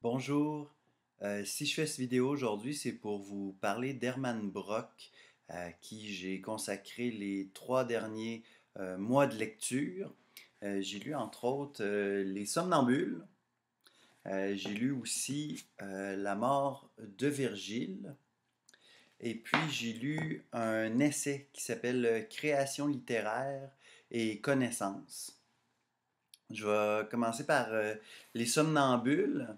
Bonjour. Si je fais cette vidéo aujourd'hui, c'est pour vous parler d'Hermann Brock, à qui j'ai consacré les 3 derniers mois de lecture. J'ai lu entre autres Les Somnambules. J'ai lu aussi La mort de Virgile. Et puis j'ai lu un essai qui s'appelle Création littéraire et connaissance. Je vais commencer par Les Somnambules.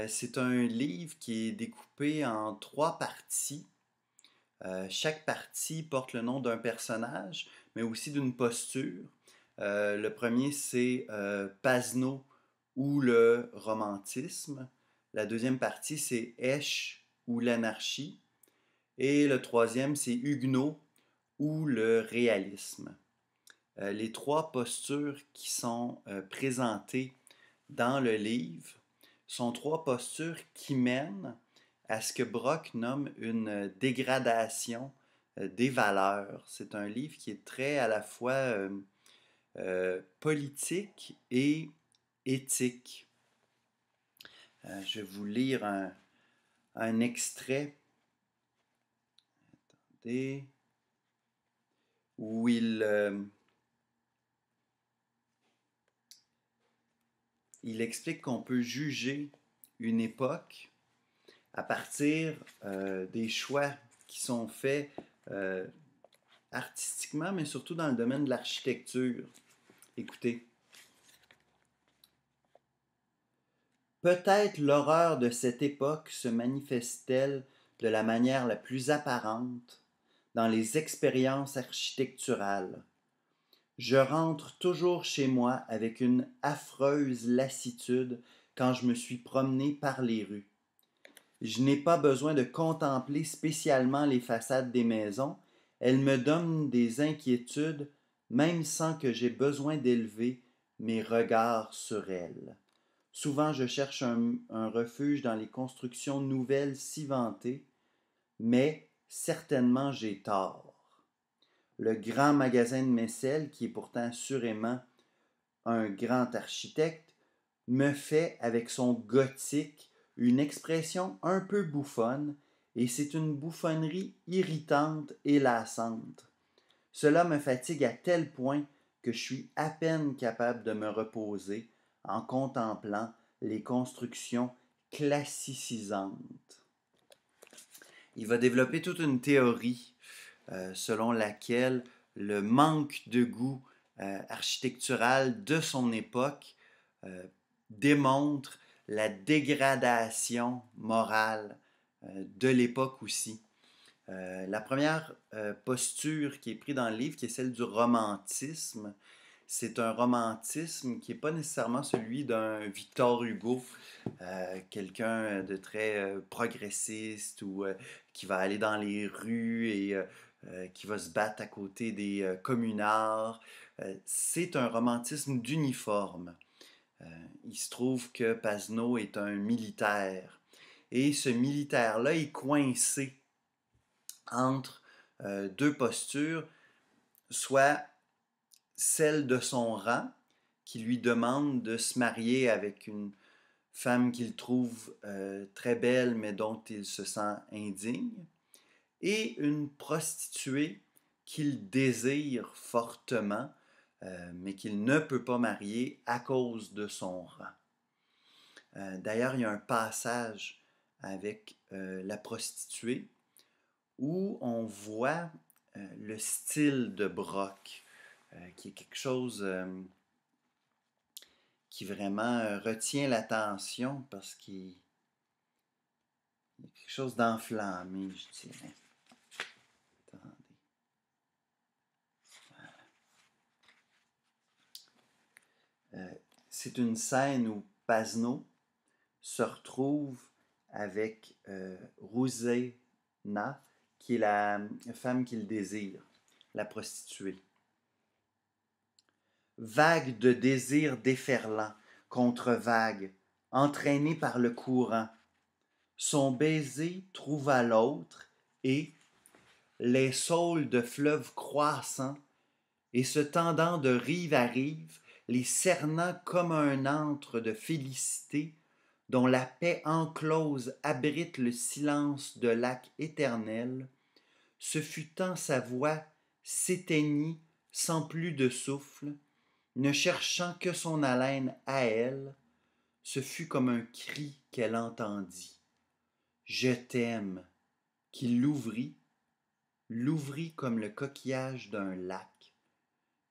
C'est un livre qui est découpé en 3 parties. Chaque partie porte le nom d'un personnage, mais aussi d'une posture. Le premier, c'est Pasno ou le romantisme. La deuxième partie, c'est Esch ou l'anarchie. Et le troisième, c'est Huguenot ou le réalisme. Les 3 postures qui sont présentées dans le livre sont 3 postures qui mènent à ce que Brock nomme une dégradation des valeurs. C'est un livre qui est très à la fois politique et éthique. Je vais vous lire un extrait où il explique qu'on peut juger une époque à partir des choix qui sont faits artistiquement, mais surtout dans le domaine de l'architecture. Écoutez. Peut-être l'horreur de cette époque se manifeste-t-elle de la manière la plus apparente dans les expériences architecturales. Je rentre toujours chez moi avec une affreuse lassitude quand je me suis promené par les rues. Je n'ai pas besoin de contempler spécialement les façades des maisons, elles me donnent des inquiétudes même sans que j'aie besoin d'élever mes regards sur elles. Souvent je cherche un refuge dans les constructions nouvelles si vantées, mais certainement j'ai tort. Le grand magasin de Messel, qui est pourtant assurément un grand architecte, me fait, avec son gothique, une expression un peu bouffonne, et c'est une bouffonnerie irritante et lassante. Cela me fatigue à tel point que je suis à peine capable de me reposer en contemplant les constructions classicisantes. Il va développer toute une théorie selon laquelle le manque de goût architectural de son époque démontre la dégradation morale de l'époque aussi. La première posture qui est prise dans le livre, qui est celle du romantisme, c'est un romantisme qui n'est pas nécessairement celui d'un Victor Hugo, quelqu'un de très progressiste ou qui va aller dans les rues et qui va se battre à côté des communards. C'est un romantisme d'uniforme. Il se trouve que Pasno est un militaire. Et ce militaire-là est coincé entre 2 postures, soit celle de son rang, qui lui demande de se marier avec une femme qu'il trouve très belle, mais dont il se sent indigne, et une prostituée qu'il désire fortement, mais qu'il ne peut pas marier à cause de son rang. D'ailleurs, il y a un passage avec la prostituée où on voit le style de Brock, qui est quelque chose qui vraiment retient l'attention parce qu'il y a quelque chose d'enflammé, je dirais. Attendez. C'est une scène où Pasno se retrouve avec Rousena, qui est la femme qu'il désire, la prostituée. Vague de désir déferlant contre vague, entraîné par le courant. Son baiser trouva l'autre et, les saules de fleuve croissant, et se tendant de rive à rive, les cernant comme un antre de félicité, dont la paix enclose abrite le silence de lac éternel, ce fut tant sa voix s'éteignit sans plus de souffle, ne cherchant que son haleine à elle, ce fut comme un cri qu'elle entendit. Je t'aime, qui l'ouvrit comme le coquillage d'un lac,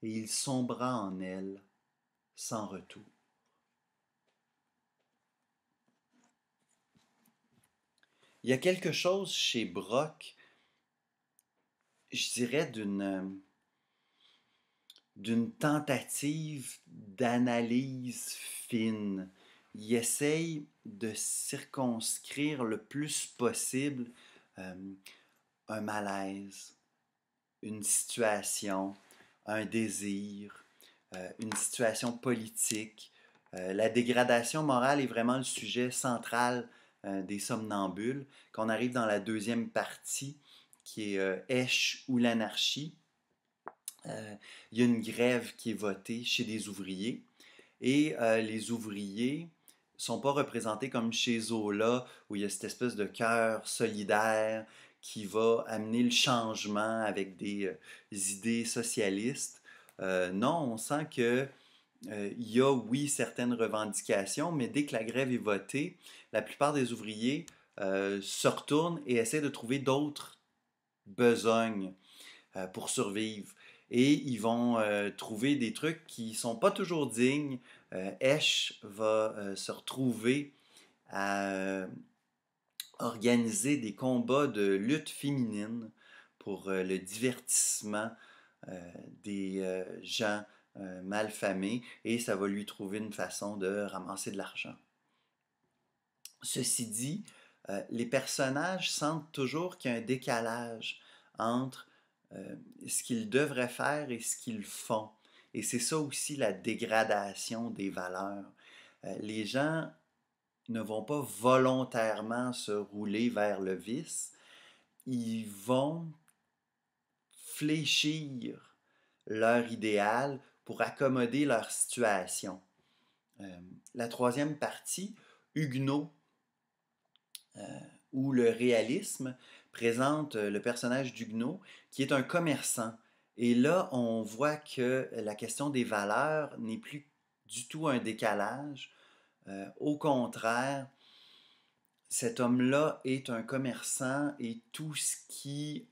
et il sombra en elle sans retour. Il y a quelque chose chez Brock, je dirais, d'une tentative d'analyse fine. Il essaye de circonscrire le plus possible euh, un malaise, une situation, un désir, une situation politique. La dégradation morale est vraiment le sujet central des somnambules. Quand on arrive dans la deuxième partie, qui est Esch ou l'anarchie, il y a une grève qui est votée chez des ouvriers et les ouvriers sont pas représentés comme chez Zola où il y a cette espèce de cœur solidaire qui va amener le changement avec des idées socialistes. Non, on sent que il y a, oui, certaines revendications, mais dès que la grève est votée, la plupart des ouvriers se retournent et essaient de trouver d'autres besognes pour survivre. Et ils vont trouver des trucs qui sont pas toujours dignes. Esch va se retrouver à organiser des combats de lutte féminine pour le divertissement des gens malfamés et ça va lui trouver une façon de ramasser de l'argent. Ceci dit, les personnages sentent toujours qu'il y a un décalage entre ce qu'ils devraient faire et ce qu'ils font. Et c'est ça aussi la dégradation des valeurs. Les gens ne vont pas volontairement se rouler vers le vice, ils vont fléchir leur idéal pour accommoder leur situation. La troisième partie, Huguenot, où le réalisme présente le personnage d'Huguenot, qui est un commerçant. Et là, on voit que la question des valeurs n'est plus du tout un décalage. Au contraire, cet homme-là est un commerçant et tout ce qui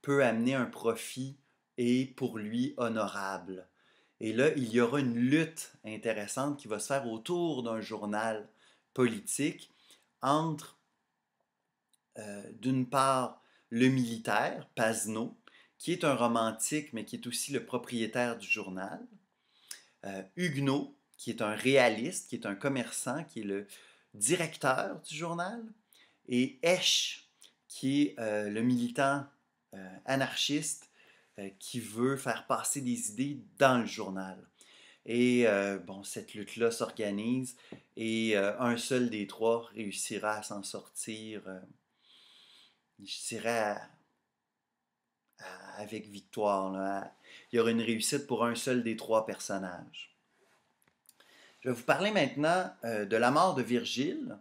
peut amener un profit est pour lui honorable. Et là, il y aura une lutte intéressante qui va se faire autour d'un journal politique entre d'une part, le militaire, Pasneau, qui est un romantique, mais qui est aussi le propriétaire du journal. Huguenot, qui est un réaliste, qui est un commerçant, qui est le directeur du journal. Et Esch, qui est le militant anarchiste qui veut faire passer des idées dans le journal. Et bon, cette lutte-là s'organise et un seul des trois réussira à s'en sortir je dirais avec victoire. Là. Il y aura une réussite pour un seul des trois personnages. Je vais vous parler maintenant de la mort de Virgile.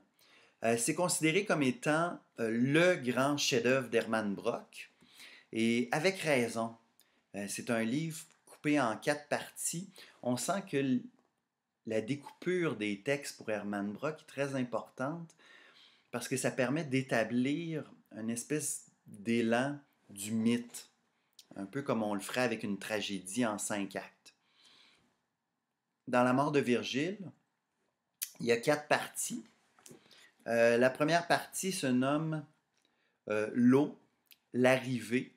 C'est considéré comme étant le grand chef-d'œuvre d'Hermann Brock. Et avec raison. C'est un livre coupé en 4 parties. On sent que la découpure des textes pour Hermann Brock est très importante parce que ça permet d'établir une espèce d'élan du mythe, un peu comme on le ferait avec une tragédie en 5 actes. Dans la mort de Virgile, il y a 4 parties. La première partie se nomme L'eau, l'arrivée.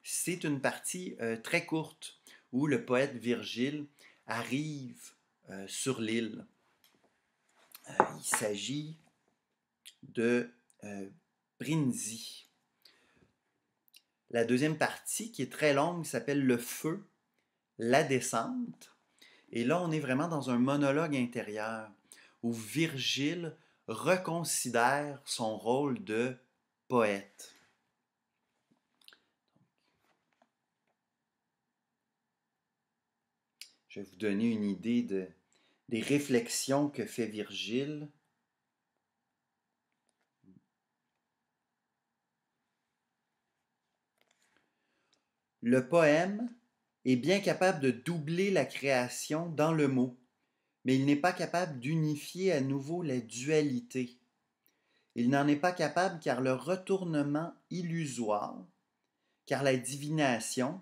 C'est une partie très courte où le poète Virgile arrive sur l'île. Il s'agit de Brindisi. La deuxième partie, qui est très longue, s'appelle Le feu, la descente. Et là, on est vraiment dans un monologue intérieur où Virgile reconsidère son rôle de poète. Je vais vous donner une idée des réflexions que fait Virgile. Le poème est bien capable de doubler la création dans le mot, mais il n'est pas capable d'unifier à nouveau la dualité. Il n'en est pas capable car le retournement illusoire, car la divination,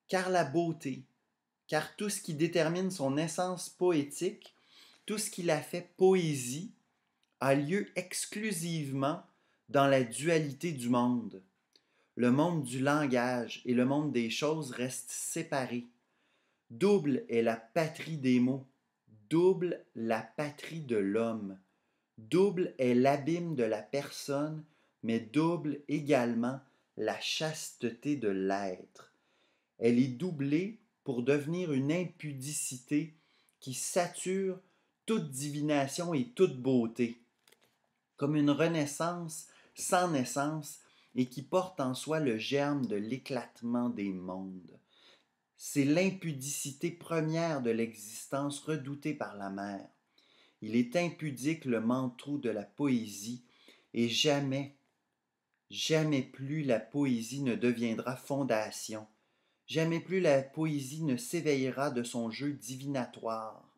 car la beauté, car tout ce qui détermine son essence poétique, tout ce qui la fait poésie, a lieu exclusivement dans la dualité du monde. Le monde du langage et le monde des choses restent séparés. Double est la patrie des mots, double la patrie de l'homme. Double est l'abîme de la personne, mais double également la chasteté de l'être. Elle est doublée pour devenir une impudicité qui sature toute divination et toute beauté, comme une renaissance sans naissance et qui porte en soi le germe de l'éclatement des mondes. C'est l'impudicité première de l'existence redoutée par la mer. Il est impudique le manteau de la poésie, et jamais, jamais plus la poésie ne deviendra fondation, jamais plus la poésie ne s'éveillera de son jeu divinatoire,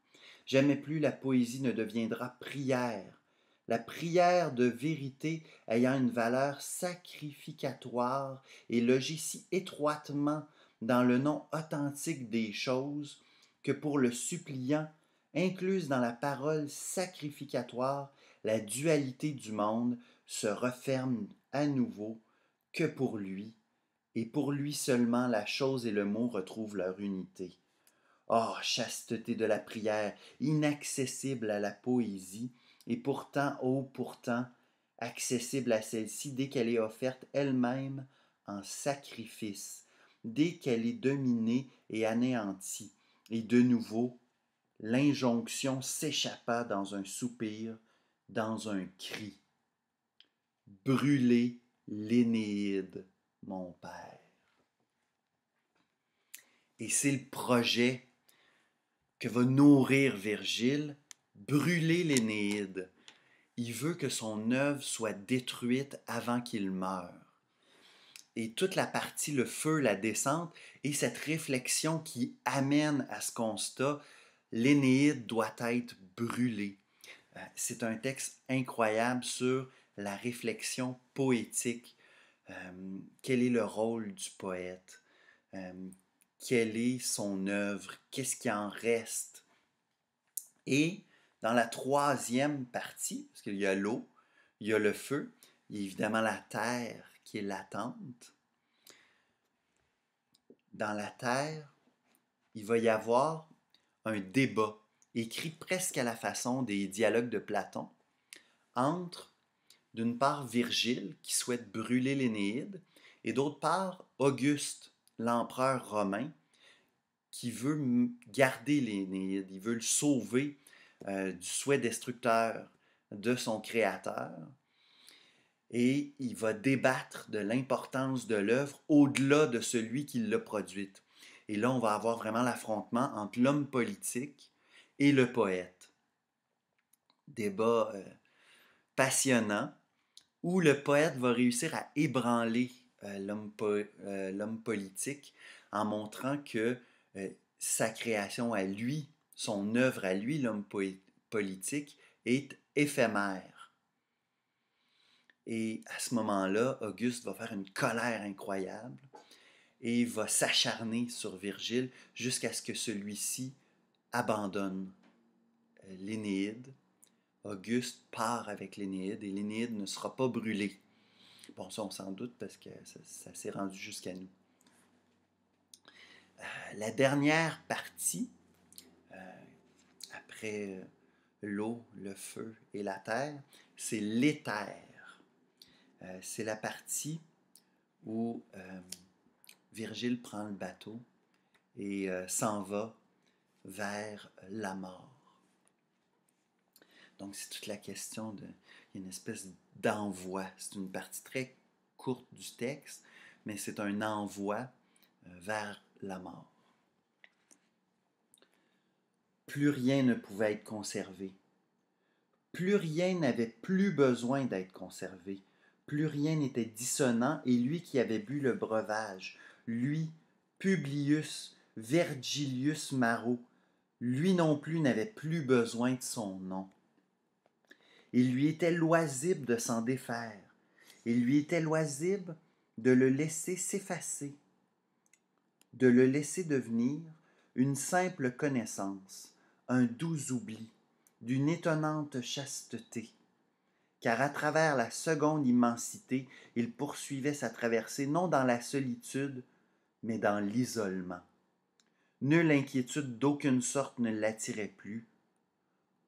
jamais plus la poésie ne deviendra prière, la prière de vérité ayant une valeur sacrificatoire et logée si étroitement dans le nom authentique des choses que pour le suppliant, incluse dans la parole sacrificatoire, la dualité du monde se referme à nouveau que pour lui, et pour lui seulement la chose et le mot retrouvent leur unité. Oh, chasteté de la prière, inaccessible à la poésie, et pourtant, oh pourtant, accessible à celle-ci dès qu'elle est offerte elle-même en sacrifice, dès qu'elle est dominée et anéantie. Et de nouveau, l'injonction s'échappa dans un soupir, dans un cri. Brûlez l'Énéide, mon père. Et c'est le projet que va nourrir Virgile, brûler l'Énéide. Il veut que son œuvre soit détruite avant qu'il meure. Et toute la partie, le feu, la descente, et cette réflexion qui amène à ce constat, l'Énéide doit être brûlée. C'est un texte incroyable sur la réflexion poétique. Quel est le rôle du poète? Quelle est son œuvre? Qu'est-ce qui en reste? Et dans la troisième partie, parce qu'il y a l'eau, il y a le feu, il y a évidemment la terre qui est latente. Dans la terre, il va y avoir un débat, écrit presque à la façon des dialogues de Platon, entre, d'une part, Virgile, qui souhaite brûler l'Énéide, et d'autre part, Auguste, l'empereur romain, qui veut garder l'Énéide, il veut le sauver du souhait destructeur de son créateur. Et il va débattre de l'importance de l'œuvre au-delà de celui qui l'a produite. Et là, on va avoir vraiment l'affrontement entre l'homme politique et le poète. Débat passionnant où le poète va réussir à ébranler l'homme politique en montrant que sa création à lui, son œuvre à lui, l'homme politique, est éphémère. Et à ce moment-là, Auguste va faire une colère incroyable et va s'acharner sur Virgile jusqu'à ce que celui-ci abandonne l'Énéide. Auguste part avec l'Énéide et l'Énéide ne sera pas brûlée. Bon, ça on s'en doute parce que ça s'est rendu jusqu'à nous. La dernière partie, après l'eau, le feu et la terre, c'est l'éther. C'est la partie où Virgile prend le bateau et s'en va vers la mort. Donc c'est toute la question de... Il y a une espèce d'envoi. C'est une partie très courte du texte, mais c'est un envoi vers la mort. Plus rien ne pouvait être conservé. Plus rien n'avait plus besoin d'être conservé. Plus rien n'était dissonant, et lui qui avait bu le breuvage, lui Publius Vergilius Maro, lui non plus n'avait plus besoin de son nom. Il lui était loisible de s'en défaire. Il lui était loisible de le laisser s'effacer, de le laisser devenir une simple connaissance, un doux oubli, d'une étonnante chasteté. Car à travers la seconde immensité, il poursuivait sa traversée non dans la solitude, mais dans l'isolement. Nulle inquiétude d'aucune sorte ne l'attirait plus.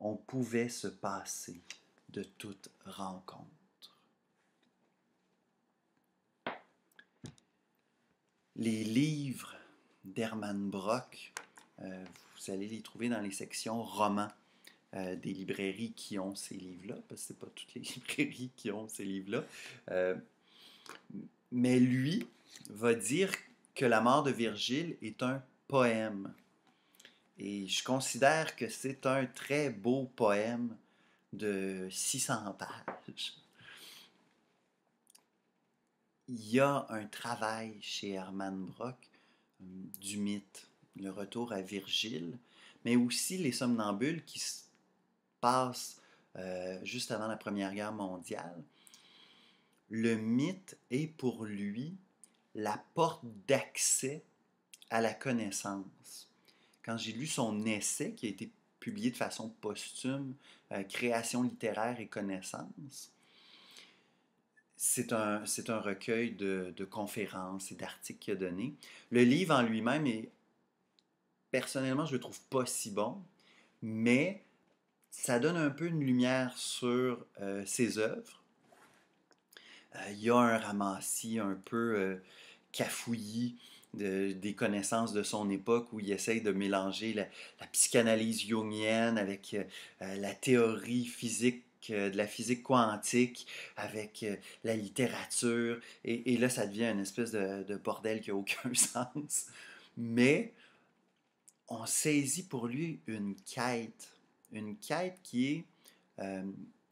On pouvait se passer de toute rencontre. Les livres d'Hermann Brock, vous allez les trouver dans les sections romans des librairies qui ont ces livres-là, parce que ce n'est pas toutes les librairies qui ont ces livres-là. Mais lui va dire que La mort de Virgile est un poème. Et je considère que c'est un très beau poème de 600 pages. Il y a un travail chez Hermann Brock du mythe, le retour à Virgile, mais aussi les somnambules qui se passent juste avant la Première Guerre mondiale. Le mythe est pour lui la porte d'accès à la connaissance. Quand j'ai lu son essai, qui a été publié de façon posthume, Création littéraire et connaissance, c'est un recueil de conférences et d'articles qu'il a donné. Le livre en lui-même est, personnellement, je le trouve pas si bon, mais ça donne un peu une lumière sur ses œuvres. Il y a un ramassis un peu cafouillis des connaissances de son époque où il essaye de mélanger la psychanalyse jungienne avec la théorie physique de la physique quantique avec la littérature et là ça devient une espèce de bordel qui n'a aucun sens, mais on saisit pour lui une quête qui est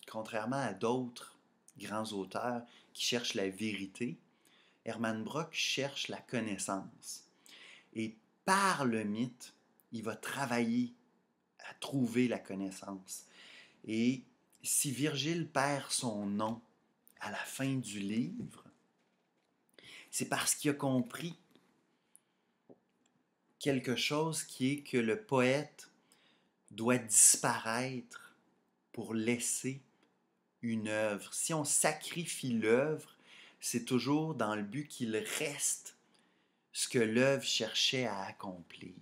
contrairement à d'autres grands auteurs qui cherchent la vérité, Hermann Brock cherche la connaissance. Et par le mythe, il va travailler à trouver la connaissance. Et si Virgile perd son nom à la fin du livre, c'est parce qu'il a compris quelque chose qui est que le poète doit disparaître pour laisser une œuvre. Si on sacrifie l'œuvre, c'est toujours dans le but qu'il reste ce que l'œuvre cherchait à accomplir.